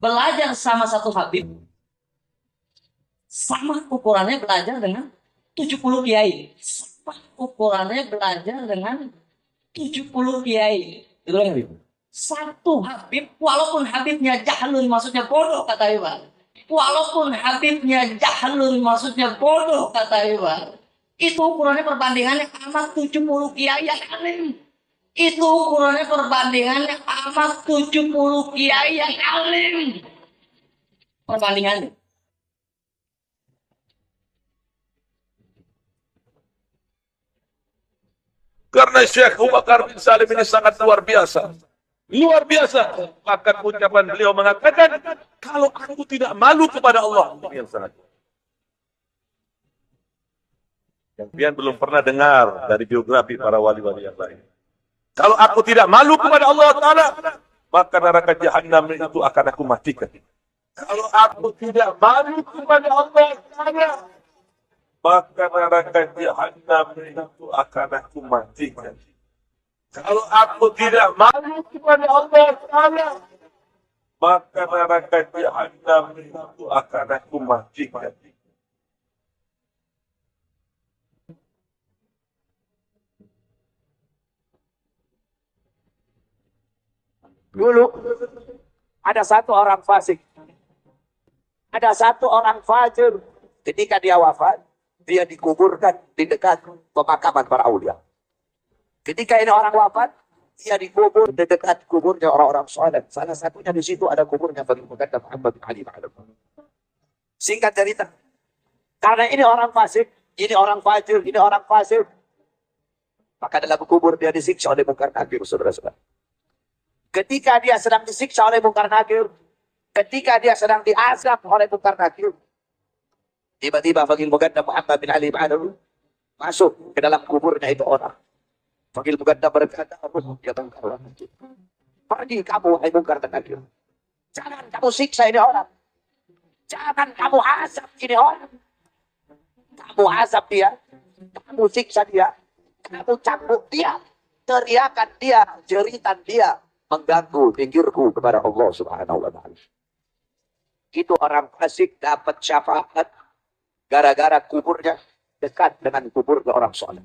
belajar sama satu Habib, sama ukurannya belajar dengan 70 kiai. Sama ukurannya belajar dengan 70 kiai. Itu yang Habib. Satu Habib, walaupun Habibnya jahlun, maksudnya bodoh, kata Iwan. Walaupun Habibnya jahlun, maksudnya bodoh, kata Iwan. Itu ukurannya perbandingannya amat 70 kiai yang alim. Itu ukurannya perbandingannya amat 70 kiai yang alim. Perbandingannya. Karena Syekh Abu Bakar bin Salim ini sangat luar biasa. Luar biasa. Bahkan ucapan beliau mengatakan, kalau aku tidak malu kepada Allah. Ini yang sangat. Yang pian belum pernah dengar dari biografi para wali-wali yang lain. Kalau aku tidak malu kepada Allah Ta'ala, maka neraka Jahannam itu akan aku matikan. Kalau aku tidak malu kepada Allah Ta'ala, maka neraka Jahannam itu akan aku matikan. Kalau aku tidak malu kepada Allah Ta'ala, maka neraka Jahannam itu akan aku matikan. Dulu ada satu orang fasik, ada satu orang fajir. Ketika dia wafat, dia dikuburkan di dekat pemakaman para aulia. Ketika ini orang wafat, dia dikubur di dekat kuburnya orang-orang saleh. Salah satunya di situ ada kuburnya Fadil Muqaddam Muhammad bin Ali Ma'ruf. Singkat cerita, karena ini orang fasik, ini orang fajir, ini orang fasik, maka dalam kubur dia disiksa oleh Munkar Nakir, saudara-saudara. Ketika dia sedang disiksa oleh Munkar Nakir, ketika dia sedang diazab oleh Munkar Nakir, tiba-tiba Fadil Muqaddam Muhammad bin Ali Ma'ruf masuk ke dalam kuburnya itu orang. Fadil Muqaddam berkata, ya Munkar Nakir, pergi kamu, hai Munkar Nakir. Jangan kamu siksa ini orang. Jangan kamu azab ini orang. Kamu azab dia, kamu siksa dia, kamu cambuk dia, teriakan dia, jeritan dia, mengganggu pikirku kepada Allah Subhanahu wa Ta'ala. Itu orang fasik dapat syafaat gara-gara kuburnya dekat dengan kuburnya orang soleh.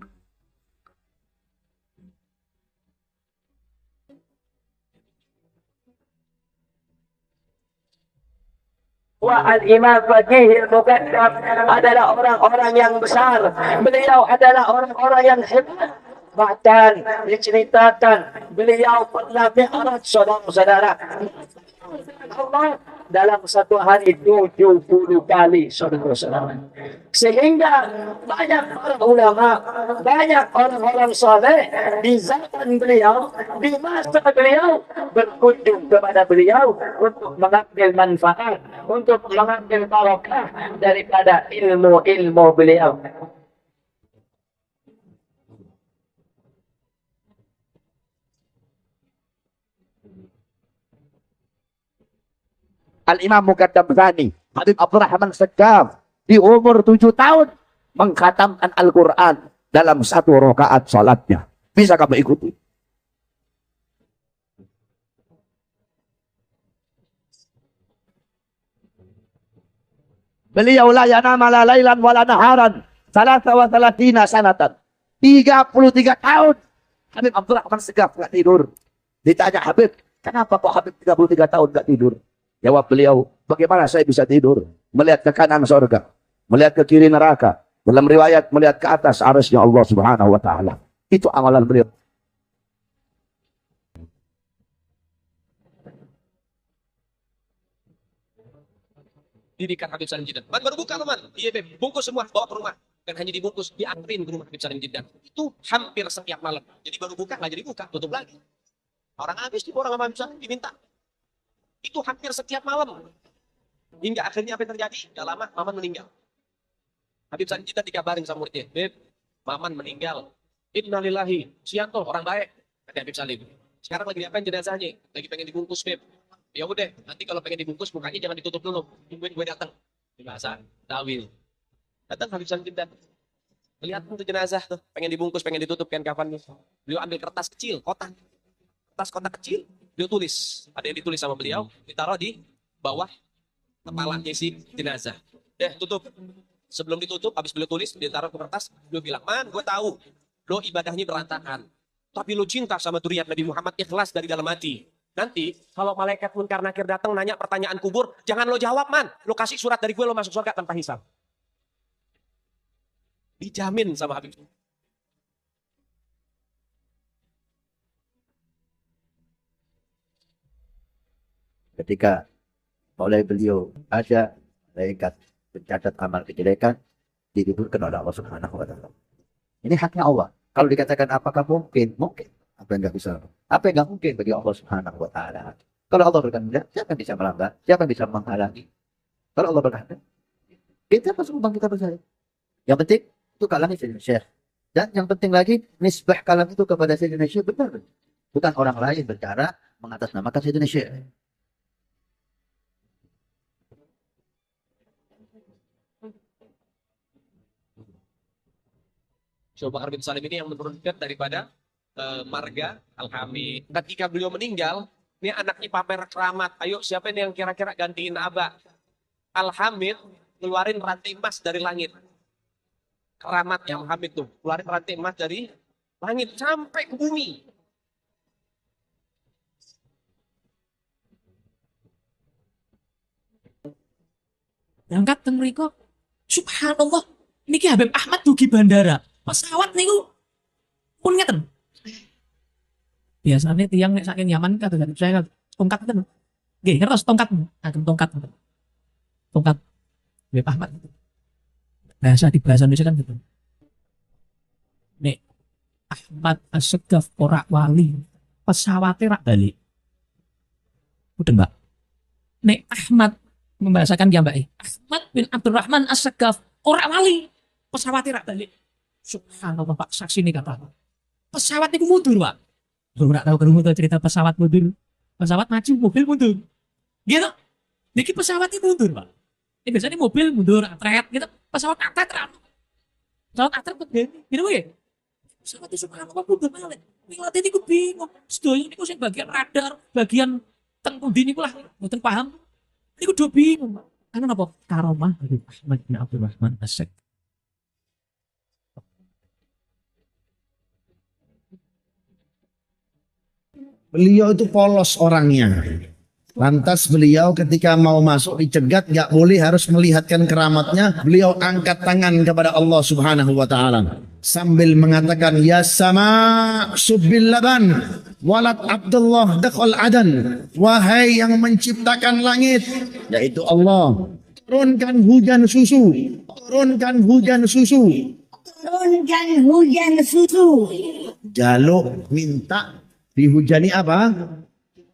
Wa al-Imam Faqih al-Muqaddam adalah orang-orang yang besar. Beliau adalah orang-orang yang hebat. Bahkan diceritakan beliau pernah mi'raj, saudara-saudara. Allah dalam satu hari 70 kali, saudara-saudara. Sehingga banyak para ulama, banyak orang-orang saleh di zaman beliau, di masa beliau, berkunjung kepada beliau untuk mengambil manfaat, untuk mengambil barokah daripada ilmu-ilmu beliau. Al-Imam Muqaddam Thani, Habib Abdurrahman Segaf, di umur 7 tahun, mengkhatamkan Al-Quran dalam satu rakaat salatnya. Bisa kamu ikuti? Beliau la yanama la lailan wala naharan, salasa wa salatina sanatan. 33 tahun. Habib Abdurrahman Segaf nggak tidur. Ditanya Habib, kenapa kok Habib 33 tahun nggak tidur? Jawab beliau, bagaimana saya bisa tidur? Melihat ke kanan surga, melihat ke kiri neraka. Dalam riwayat, melihat ke atas arasnya Allah Subhanahu wa Ta'ala. Itu amalan beliau. Didikan Habib Salim Jiddan. Baru buka, teman. Iya, Beb. Bungkus semua, bawa ke rumah. Dan hanya dibungkus, dianterin ke rumah Habib Salim Jiddan. Itu hampir setiap malam. Jadi baru buka, nggak jadi buka, tutup lagi. Orang habis di orang sama Habib Salim, diminta. Itu hampir setiap malam. Hingga akhirnya apa yang terjadi? Gak lama, Maman meninggal. Habib Salim Jiddan dikabarin sama muridnya, Beb, Maman meninggal. Innalillahi, Sianto, orang baik. Kata Habib Salim. Sekarang lagi diapain jenazahnya? Lagi pengen dibungkus, Beb. Ya udah, nanti kalau pengen dibungkus, mukanya jangan ditutup dulu. Tungguin gue datang. Bahasa Tawil. Datang Habib Salim Jiddan. Lihat tuh jenazah tuh, pengen dibungkus, pengen ditutup kan kafannya. Beliau ambil kertas kecil, kotak. Kertas kotak kecil, beliau tulis. Ada yang ditulis sama beliau, ditaruh di bawah kepalanya si jenazah. Tutup. Sebelum ditutup, habis beliau tulis, ditaruh ke kertas, beliau bilang, "Man, gue tahu lo ibadahnya berantakan, tapi lo cinta sama duriat Nabi Muhammad, ikhlas dari dalam hati. Nanti kalau malaikat munkar nakir datang nanya pertanyaan kubur, jangan lo jawab, man. Lo kasih surat dari gue, lo masuk surga tanpa hisab." Dijamin sama Habib. Ketika oleh beliau ada malaikat pencatat amal kejelekan diliburkan oleh Allah Subhanahu wa taala. Ini haknya Allah. Kalau dikatakan apakah mungkin? Mungkin. Apa yang nggak bisa? Apa yang nggak mungkin bagi Allah Subhanahu wa taala? Kalau Allah berkehendak, siapa yang bisa melanggar? Siapa yang bisa menghalangi? Kalau Allah berkehendak, kita masuk lubang kita bersama. Yang penting itu kalamnya Sayyidina Syekh. Dan yang penting lagi nisbah kalam itu kepada Sayyidina Syekh benar. Bukan orang lain bercara mengatasnamakan Sayyidina Syekh. Syekh Bakar bin Salim ini yang menurunkan daripada marga Al-Hamid. Ketika beliau meninggal, ini anaknya pamer keramat. Ayo siapa ini yang kira-kira gantiin Abah? Al-Hamid keluarin rantai emas dari langit. Keramatnya Al-Hamid tuh, keluarin rantai emas dari langit sampai ke bumi. Berangkat teng mriko. Subhanallah, niki Habib Ahmad dugi bandara. Pesawat niku pun ngeten. Biasanya tiang nek saking nyaman kadang saya tongkat ten. Nggih, ngertos tongkat. Agem tongkat. Tongkat Habib Ahmad. Bahasa di bahasa Indonesia kan gitu. Nek Ahmad As-Segaf ora wali, pesawatnya rak balik. Udah Mbak. Nek Ahmad membahasakan ya Mbak. Ahmad bin Abdurrahman As-Segaf ora wali, pesawatnya rak balik. Subhanallah Pak, saksi ini kata pesawat itu mundur Pak. Belum nggak tahu kalau cerita pesawat mundur. Pesawat maju, mobil mundur. Gitu. Niki pesawat itu mundur Pak. Ini biasanya mobil mundur, atret gitu. Pesawat atret rame. Pesawat atret begini. Gitu ya. Pesawat itu subhanallah mundur balik. Milat ini gue bingung. Sedoyo ini gue bagian radar, bagian tengkundi ini lah. Bukan paham. Ini gue udah bingung Pak. Karena apa? Karomah dari Ahmad bin Abdurrahman As-Segaf. Beliau itu polos orangnya. Lantas beliau ketika mau masuk dicegat, nggak boleh, harus melihatkan keramatnya. Beliau angkat tangan kepada Allah Subhanahu wa taala sambil mengatakan, "Ya sama subbil laban walad Abdullah dakhal adan." Wahai yang menciptakan langit, yaitu Allah, turunkan hujan susu. Turunkan hujan susu. Turunkan hujan susu. Jaluk minta dihujani apa?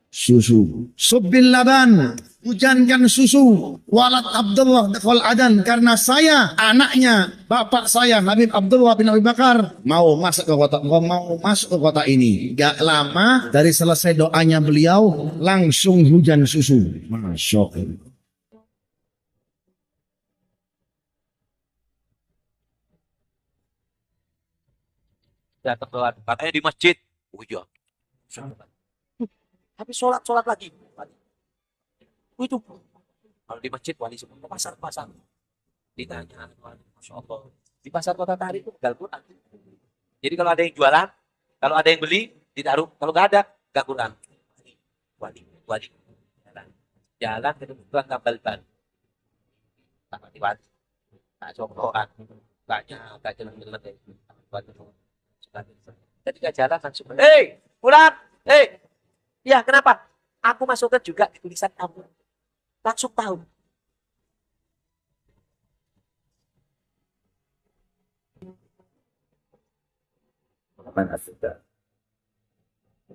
Susu. Subbil laban, hujankan susu. Walad Abdullah dakhal adan, karena saya anaknya bapak saya Habib Abdullah bin Abi Bakar mau masuk ke kota ini. Gak lama dari selesai doanya beliau langsung hujan susu. Masya Allah. Datang katanya di masjid. Oh iya. Tapi sholat lagi. Itu kalau di masjid wali semua ke pasar. Ditanya, Masya Allah. Di pasar Kota Tari itu Al-Quran. Jadi kalau ada yang jualan, kalau ada yang beli, ditaruh. Kalau nggak ada, nggak Quran. Wali. Jalan ke tukang tambal ban. Tak mati wali. Tak cokokan. Banyak, tak jalan-jalan. Ketika jalan langsung, "Hei, pulang! Hei, ya kenapa? Aku masukkan juga di tulisan kamu." Langsung tahu.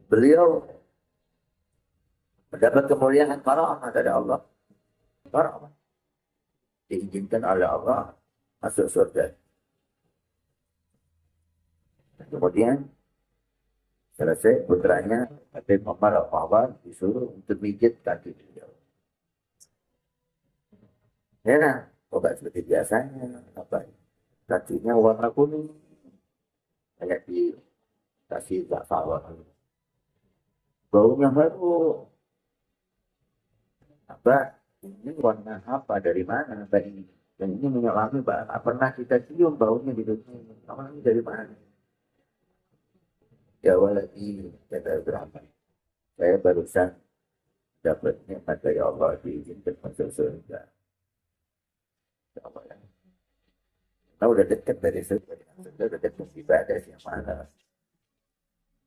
Beliau mendapat kemuliaan karamah dari Allah. Karamah. Diizinkan oleh Allah masuk surga. Kemudian selesai putranya Habib Omar Al-Fawad disuruh untuk mijit kaki beliau. Ya, obat seperti biasanya, kakinya warna kuning, kayak dikasih za'faran. Baunya harum. Ini warna apa? Dari mana? Dan ini minyak wangi, Pak. Tak pernah kita cium baunya di dunia. Ini dari mana? Jawa lagi, kata Ibrahim. Saya barusan dapat nikmat dari Allah diizinkan masuk surga. Kita udah dekat dari surga, udah dekat ibadah yang mana?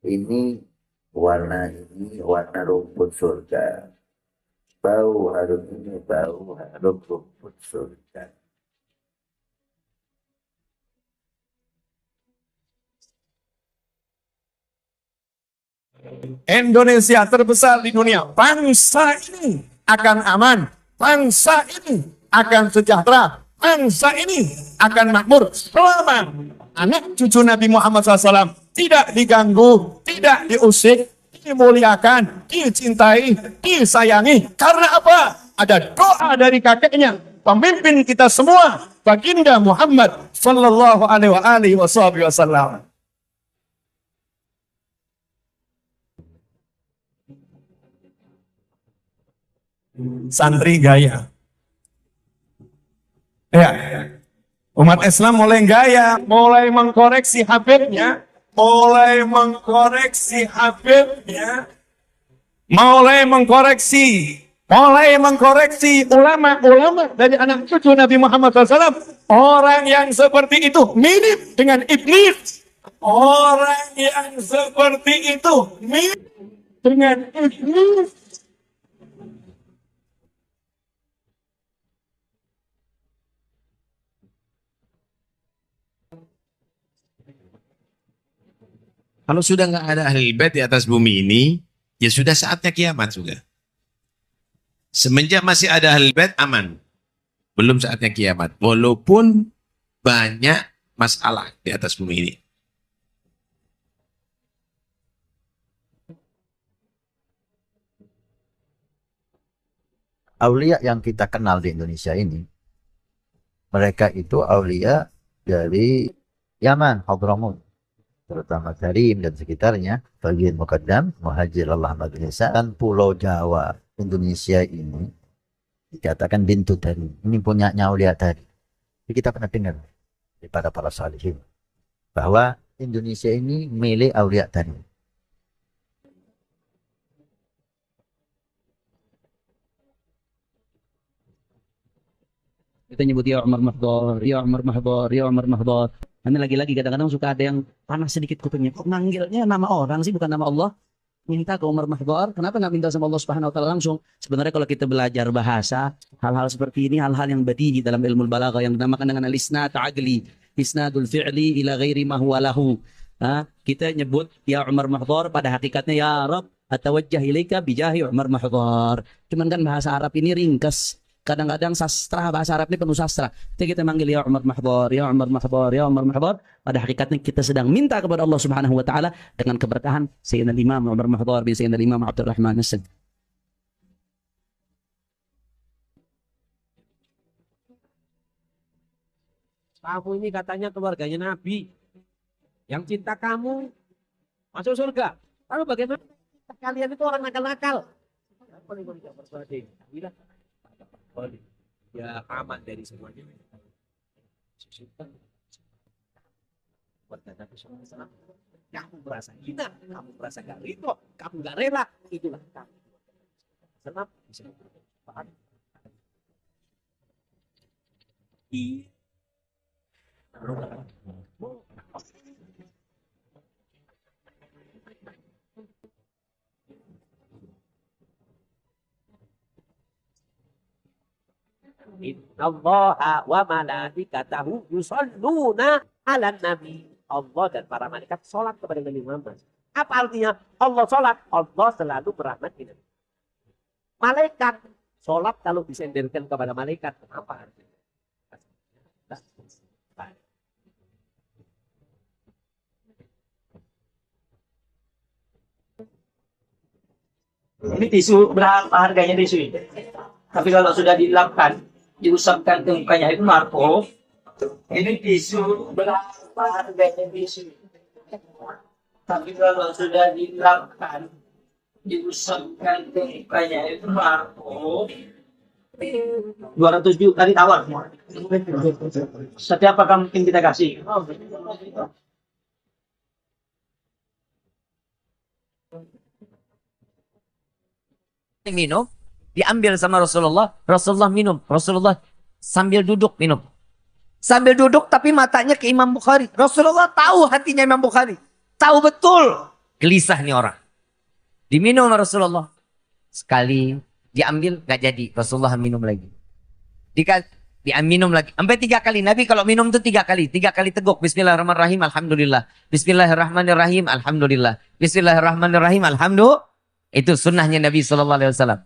Ini warna rumput surga. Bau harum ini bau harum rumput surga. Indonesia terbesar di dunia. Bangsa ini akan aman. Bangsa ini akan sejahtera. Bangsa ini akan makmur selama anak cucu Nabi Muhammad SAW tidak diganggu, tidak diusik, dimuliakan, dicintai, disayangi. Karena apa? Ada doa dari kakeknya, pemimpin kita semua, Baginda Muhammad Sallallahu Alaihi Wasallam. Santri gaya. Ya, umat Islam mulai gaya, mulai mengkoreksi Habibnya, mulai mengkoreksi ulama-ulama dari anak cucu Nabi Muhammad SAW. Orang yang seperti itu mirip dengan iblis. Orang yang seperti itu mirip dengan iblis. Kalau sudah nggak ada ahli bait di atas bumi ini, ya sudah saatnya kiamat juga. Semenjak masih ada ahli bait aman, belum saatnya kiamat. Walaupun banyak masalah di atas bumi ini. Aulia yang kita kenal di Indonesia ini, mereka itu aulia dari Yaman, Hadramut, terutama Karim dan sekitarnya, bagian Muqaddam, Muhajir Allah Madinisa, dan Pulau Jawa Indonesia ini dikatakan bintu dari. Ini punyanya aulia dari. Jadi kita pernah dengar daripada para salihin bahwa Indonesia ini milik aulia dari. Kita nyebut ya Umar Mahdhar, ya Umar Mahdhar, ya Umar Mahdhar. Ini lagi-lagi kadang-kadang suka ada yang panas sedikit kupingnya. Kok manggilnya nama orang sih, bukan nama Allah? Minta ke Umar Mahdhar, kenapa nggak minta sama Allah Subhanahu Wa Taala langsung? Sebenarnya kalau kita belajar bahasa, hal-hal seperti ini, hal-hal yang badihi dalam ilmu balaghah yang dinamakan dengan al-isnad ta'agli, isnadul fi'li ila ghairi ma huwa lahu. Kita nyebut ya Umar Mahdhar, pada hakikatnya ya Rab, atawajjah ilaika bijahi Umar Mahdhar. Cuman kan bahasa Arab ini ringkas. Kadang-kadang sastra, bahasa Arab ini penuh sastra. Jadi kita manggil ya Umar Mahdhar, ya Umar Mahdhar, ya Umar Mahdhar. Pada hakikatnya kita sedang minta kepada Allah Subhanahu Wa Taala dengan keberkahan Sayyidina Imam Umar Mahdhar bin Sayyidina Imam Abdurrahman As-Sadiq. Kamu ini katanya keluarganya Nabi. Yang cinta kamu masuk surga. Lalu bagaimana kalian itu orang nakal-nakal? Ya aman dari semuanya. Kamu merasa hina, kamu merasa gak ridho, kamu gak rela, itulah kamu. Senang bisa bermanfaat. Innallaha wa malaikatahu yusholluna 'alan nabi. Allah dan para malaikat sholat kepada Nabi Muhammad. Apa artinya? Allah sholat, Allah selalu merahmati Nabi. Malaikat sholat kalau disenderkan kepada malaikat, apa artinya? Ini tisu, berapa harganya tisu ini? Tapi kalau sudah dilapkan, diusapkan ke mukanya itu narko. Ini tisu, berapa harganya tisu? Tapi kalau sudah dilapkan, diusapkan ke mukanya itu narko. 200 juta ditawar semua. Setiap apakah mungkin kita kasih? Minum, diambil sama Rasulullah, Rasulullah minum, Rasulullah sambil duduk minum. Sambil duduk tapi matanya ke Imam Bukhari. Rasulullah tahu hatinya Imam Bukhari. Tahu betul. Gelisah nih orang. Diminum sama Rasulullah. Sekali diambil gak jadi. Rasulullah minum lagi. Minum lagi. Sampai 3 kali. Nabi kalau minum itu 3 kali. 3 kali teguk. Bismillahirrahmanirrahim. Alhamdulillah. Bismillahirrahmanirrahim. Alhamdulillah. Bismillahirrahmanirrahim. Alhamdulillah. Itu sunnahnya Nabi SAW.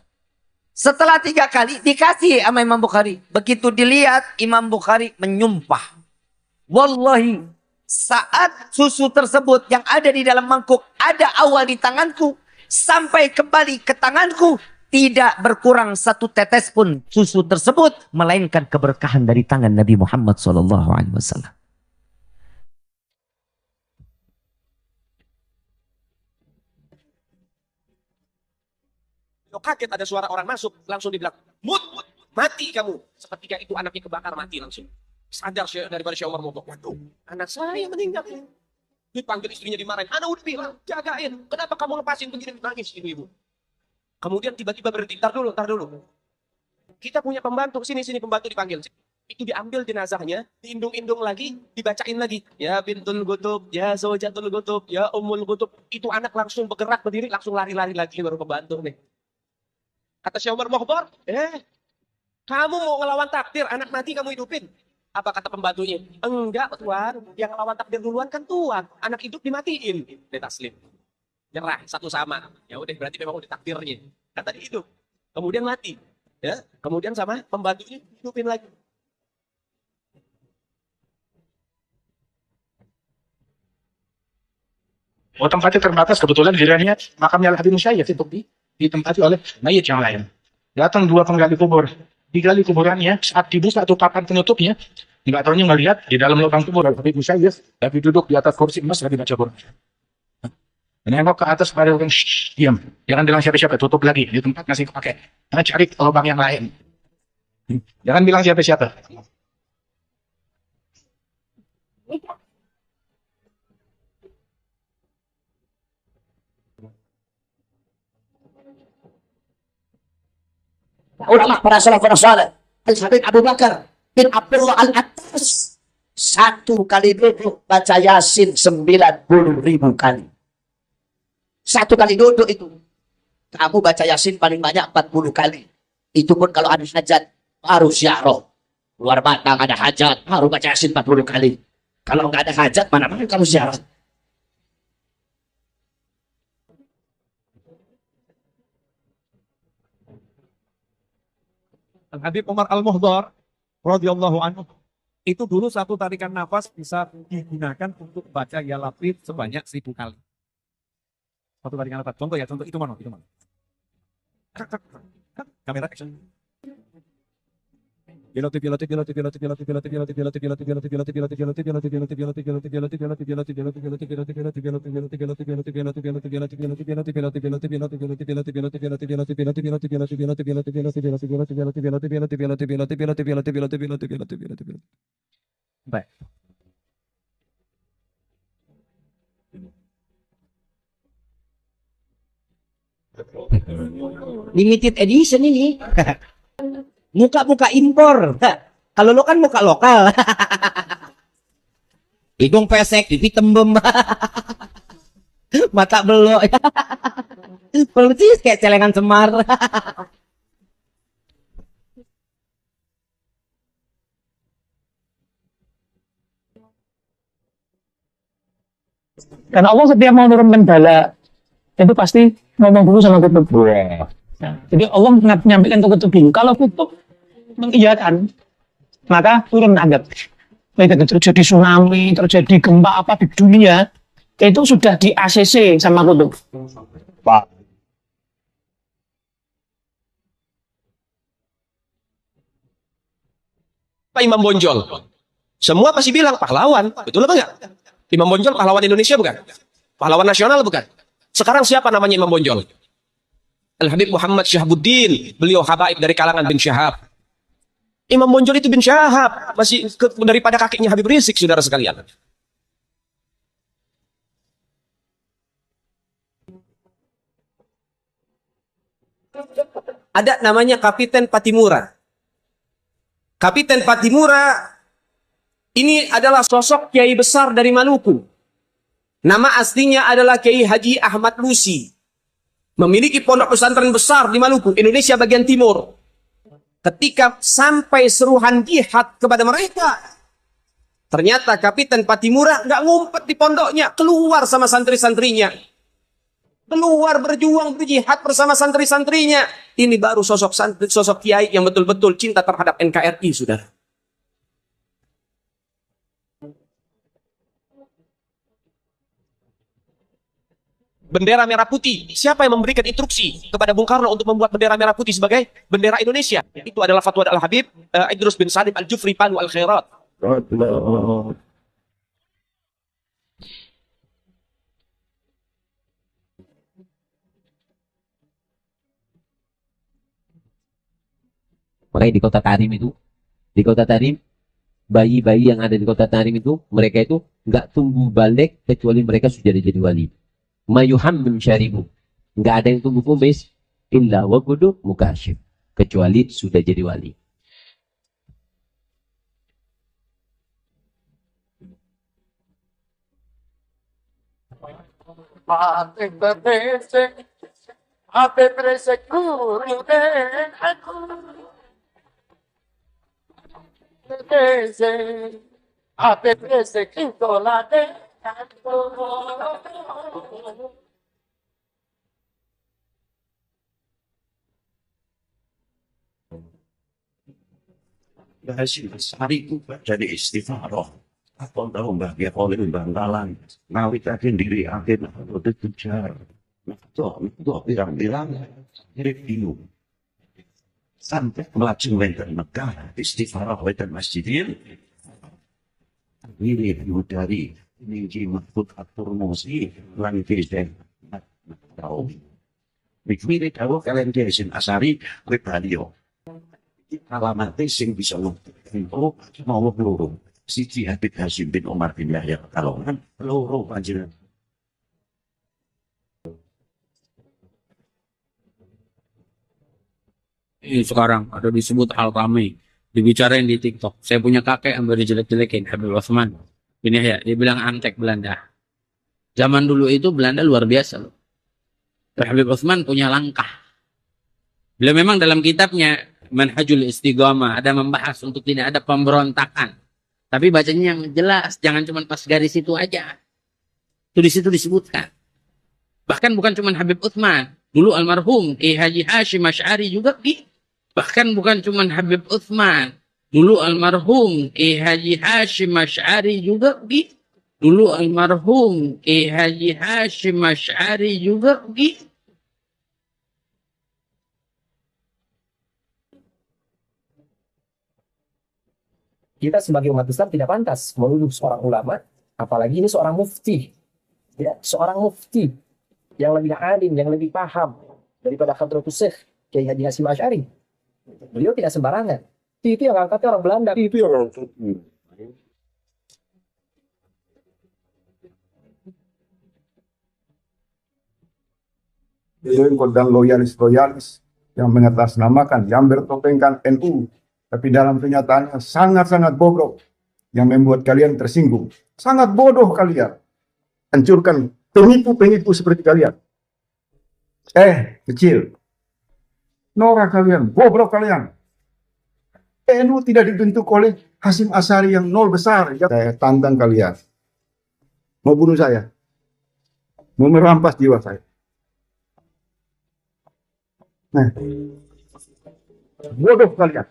Setelah 3 kali dikasih sama Imam Bukhari. Begitu dilihat Imam Bukhari menyumpah. Wallahi saat susu tersebut yang ada di dalam mangkuk ada awal di tanganku. Sampai kembali ke tanganku. Tidak berkurang 1 tetes pun susu tersebut. Melainkan keberkahan dari tangan Nabi Muhammad SAW. Kaget ada suara orang masuk, langsung dibilang, mut, mati kamu. Seketika itu anaknya kebakar, mati langsung. Sadar daripada Syekh Umar Mogok. Waduh, anak saya meninggal. Dipanggil istrinya dimarahin. Anak udah bilang, jagain. Kenapa kamu lepasin begini? Nangis ibu-ibu. Kemudian tiba-tiba berhenti. Ntar dulu. Kita punya pembantu. Sini pembantu dipanggil. Itu diambil jenazahnya, diindung-indung lagi, dibacain lagi. Ya bintul gutub, ya zaujatul gutub, ya ummul gutub. Itu anak langsung bergerak berdiri, langsung lari-lari lagi baru pembantu nih. Kata Syekh Umar Mohbor, kamu mau ngelawan takdir, anak mati kamu hidupin. Apa kata pembantunya? Enggak Tuan, yang ngelawan takdir duluan kan Tuan. Anak hidup dimatiin. Dia taslim. Nyerah, satu sama. Ya udah berarti memang udah takdirnya. Kata dia hidup. Kemudian mati. Ya, kemudian sama pembantunya hidupin lagi. Oh tempatnya terbatas, kebetulan dirinya makamnya Al-Habib Musayyaf itu ditempati oleh mayit yang lain. Datang 2 penggali kubur, digali kuburannya, saat dibuka tuh papan penutupnya, nggak tahunya ngelihat di dalam lubang kubur Al-Habib Musayyaf, tapi duduk di atas kursi emas lagi baca Quran. Nengok ke atas pada orang, diam, jangan bilang siapa-siapa, tutup lagi di tempat ngasih pakai, karena cari lubang yang lain. Jangan bilang siapa-siapa. Ulama para salafun saleh, Al-Habib Abu Bakar bin Abdullah Al-Attas 1 kali duduk baca Yasin 90.000 kali. 1 kali duduk itu kamu baca Yasin paling banyak 40 kali. Itu pun kalau ada hajat baru ziarah. Luar batang ada hajat baru baca Yasin 40 kali. Kalau nggak ada hajat mana kamu ziarah. Habib Umar Al-Muhdar radhiyallahu anhu itu dulu satu tarikan nafas bisa digunakan untuk baca ya Latif sebanyak 1000 kali. Satu tarikan nafas. Contoh itu mana? Kamera action. Baik. Limited edition ini. Muka-muka impor. Kalau lo kan muka lokal. Hidung pesek, pipi tembem. Mata belok. Persis kayak celengan Semar. Karena Allah setiap mau menurunkan bala itu pasti ngomong dulu sama kutub. Nah, jadi Allah menyampaikan ke kutub dulu. Kalau kutub mengiyakan, maka turun adab. Baik terjadi tsunami, terjadi gempa apa di dunia, itu sudah di ACC sama kutub. Pak. Pak Imam Bonjol. Semua pasti bilang pahlawan. Betul apa enggak? Imam Bonjol pahlawan Indonesia bukan? Pahlawan nasional bukan? Sekarang siapa namanya Imam Bonjol? Al-Habib Muhammad Syahabuddin, beliau habaib dari kalangan bin Syahab. Imam Bonjol itu bin Syahab, masih daripada kakeknya Habib Rizik, saudara sekalian. Ada namanya Kapiten Patimura. Kapiten Patimura ini adalah sosok kiai besar dari Maluku. Nama aslinya adalah Kiai Haji Ahmad Lusi. Memiliki pondok pesantren besar di Maluku, Indonesia bagian timur. Ketika sampai seruhan jihad kepada mereka, ternyata Kapiten Patimura nggak ngumpet di pondoknya, keluar sama santri-santrinya. Keluar berjuang berjihad bersama santri-santrinya. Ini baru sosok kiai yang betul-betul cinta terhadap NKRI, saudara. Bendera merah putih. Siapa yang memberikan instruksi kepada Bung Karno untuk membuat bendera merah putih sebagai bendera Indonesia? Itu adalah fatwa Al-Habib Idrus bin Salim Al-Jufri Panu Al-Khairat. Makanya di kota Tarim itu, di kota Tarim, bayi-bayi yang ada di kota Tarim itu, mereka itu nggak tumbuh balik kecuali mereka sudah jadi wali. Mayuhammim syaribu, nggak ada yang tumbuh kumis illa wagudu mukashif, kecuali sudah jadi wali. Hasil sehari itu jadi istighfarah. Apa tahu mbak dia oleh bangkalan. Ngawit akhir diri akhir udah kejar. Itu bilang jadi bingung. Sampai melaju wenten Mekah istighfarah wenten Masjidil. Ini dari Ninggi Mahfud Atur Musi Langkis dan tahu. Mikmiri tahu kalian desin asari Ribalio. Alamatnya sing bisa untuk mau peluru. Siti Habib Hasyim bin Umar bin Yahya Pekalongan peluru panjenengan. Ini sekarang ada disebut hal ramai, dibicarain di TikTok. Saya punya kakek yang baru jelek-jelekin Habib Utsman bin Yahya. Dia bilang antek Belanda. Zaman dulu itu Belanda luar biasa loh. Habib Utsman punya langkah. Beliau memang dalam kitabnya Manhajul Istiqamah ada membahas untuk tidak ada pemberontakan. Tapi bacanya yang jelas, jangan cuma pas garis itu aja. Itu di situ disebutkan. Bahkan bukan cuma Habib Utsman, dulu almarhum Kiai Haji Hashim Asy'ari juga bahkan bukan cuma Habib Utsman, dulu almarhum Kiai Haji Hashim Asy'ari juga dulu almarhum Kiai Haji Hashim Asy'ari juga Kita sebagai umat Islam tidak pantas menuduh seorang ulama, apalagi ini seorang mufti. Ya, seorang mufti yang lebih alim, yang lebih paham daripada Hadratus Syekh Kiai Haji Hashim Asy'ari. Beliau tidak sembarangan. Itu yang angkatnya orang Belanda. Itu yang dan loyalis-loyalis yang mengatasnamakan, yang bertopengkan NU. Tapi dalam kenyataannya sangat-sangat bodoh yang membuat kalian tersinggung. Sangat bodoh kalian. Hancurkan penipu-penipu seperti kalian. Kecil. Norak kalian, bobrok kalian. NU tidak dibentuk oleh Hasyim Asy'ari yang nol besar. Saya tantang kalian. Mau bunuh saya. Mau merampas jiwa saya. Nah, bodoh kalian.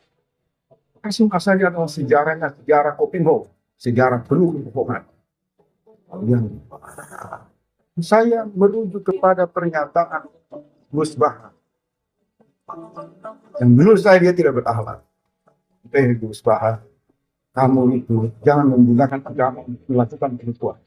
Hasyim Asy'ari adalah sejarahnya sejarah Kopingho, sejarah penuh kebohongan. Saya merujuk kepada pernyataan Gus Baha. Dan menurut saya dia tidak berakhlak. Gus Baha, kamu itu jangan menggunakan agama untuk melakukan penipuan.